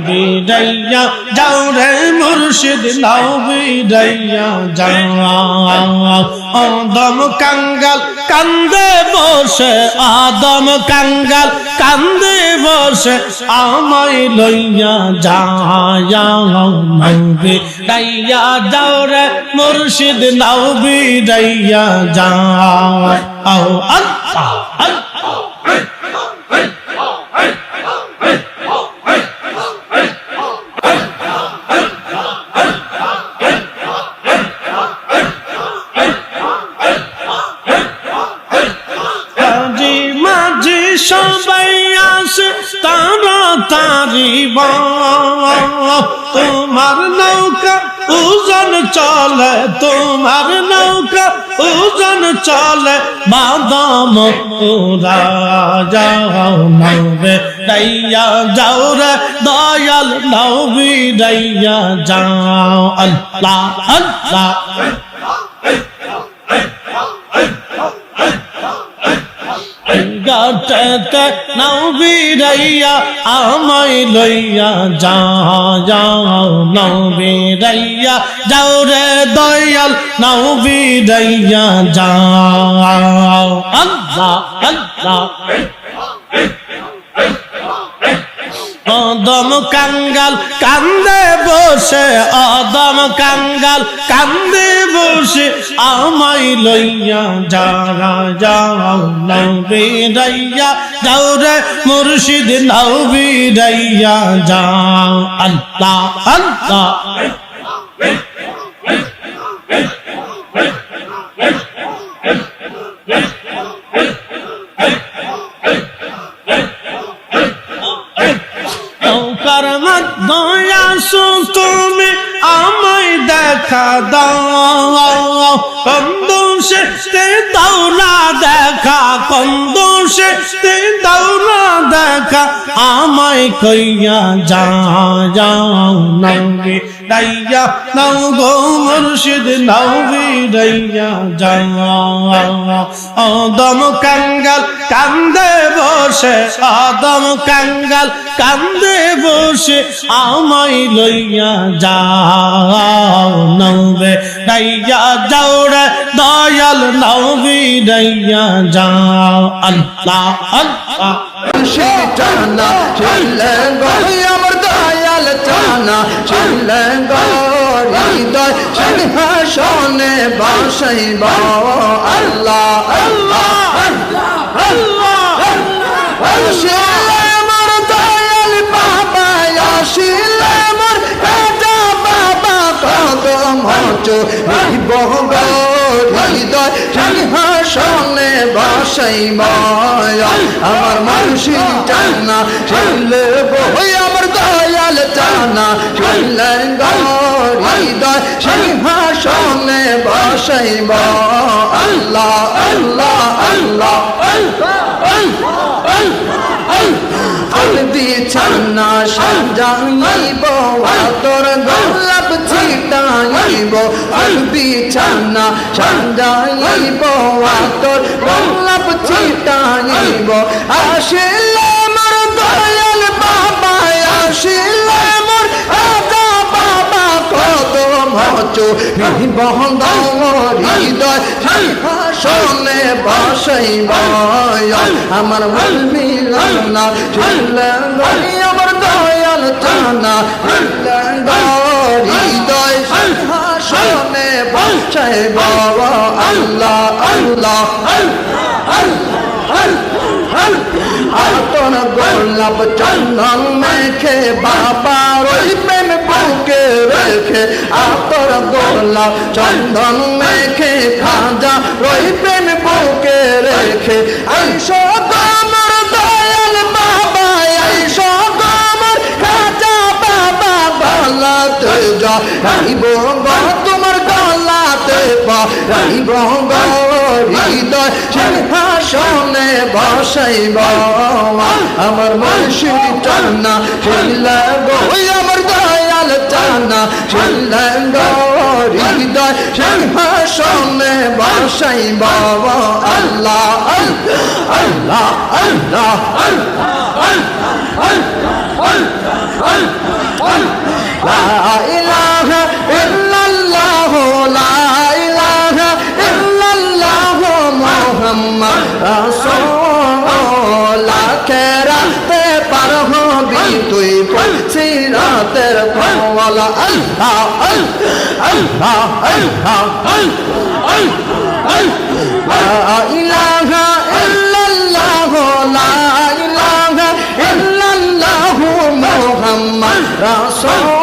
বিরাইয়া যাও রে মুর্শিদ নাও বিরাইয়া যাও আদম কাঙ্গাল কান্দে বসে আদম কাঙ্গাল কান্দে বসে আমায় লইয়া যাও বিরাইয়া যাও রে মুর্শিদ নাও বিরাইয়া যাও আল্লাহ সবাই আসে তাড়াতাড়ি তোমার নৌকা ওজন চলে তোমার নৌকা ওজন চলে বাদাম ওরা যাও নৌবে রাইয়া যাও রে দয়াল নৌবি রাইয়া যাও আল্লাহ আল্লাহ গাটতে নাও বিরাইয়া আমায় লইয়া যাও নাও বিরাইয়া যাও রে দয়াল নাও বিরাইয়া যাও আল্লাহ আল্লাহ আদম কাঙ্গাল কান্দে বসে আদম কাঙ্গাল কান্দে বসে আমায় লইয়া যাও নাও বিরাইয়া যাও রে মুর্শিদ নাও বিরাইয়া যাও আল্লাহ আল্লাহ তুমি আমায় দেখা দাও কন্দোষে দাও না দেখা কন্দোষে দাও না দেখা আমায় কইয়া যাও নাও বিরাইয়া নাও গো মুর্শিদ নাও বিরাইয়া যাও আদম কাঙ্গাল কান্দে বসে আদম কাঙ্গাল কান্দে বসে আমায় লইয়া যাও নাও বিরাইয়া যাও রে দয়াল নাও বিরাইয়া যাও আল্লাহ আল্লাহ টানা চলে গো আমার দয়াল টানা চলে গো হৃদয় সিংহাসনে বসাইব আল্লাহ আল্লাহ আল্লাহ আমার দয়াল বাবা আসিলে আমার কাটা বাবা কদম চলিব গো হৃদয় সিংহাসনে বসাইব আমার মুর্শিদ টানা চলে গো আমার দয়াল টানা চলে গো হৃদয় সিংহাসনে বসাইব আল্লাহ আল্লাহ আল্লাহ বিছানা সাজাইব তোর গোলাপ ছিটাইব বিছানা সাজাইব তোর গোলাপ ছিটাইব আসিলে মোর দয়াল বাবা আসিলে মোর আদা বাবা কত মচো নিবন্ধ হৃদয় সিংহাসনে বসাইব আমার মন মিলনা চলে আমার দয়াল টানা হৃদয় সিংহাসনে বসাইব আল্লাহ আল্লাহ আতন গোলাপ চন্দন মেখে বাবা ওই প্রেম বুকে রেখে আতর গোলাপ চন্দন মেখে খাজা ওই প্রেম বুকে রেখে আইসো আমার দয়াল বাবা আইসো আমার খাজা বাবা গলাতে যাইব তোমার গলাতে পাইব হৃদয় সিংহাসনে বসাইব আমার মুর্শিদ টানা চলে গো আমার দয়াল টানা চলে গো হৃদয় সিংহাসনে বসাইব আল্লাহ আল্লাহ আল্লাহ আল্লাহ লা ইলাহা ইল্লাল্লাহ লা ইলাহা ইল্লাল্লাহ মুহাম্মদ রাসূল আখিরাতে পার হবি তুই সিরাতের পাওয়ালা আল্লাহ আল্লাহ আল্লাহ লা ইলাহা ইল্লাল্লাহ লা ইলাহা ইল্লাল্লাহ মুহাম্মদ রাসূল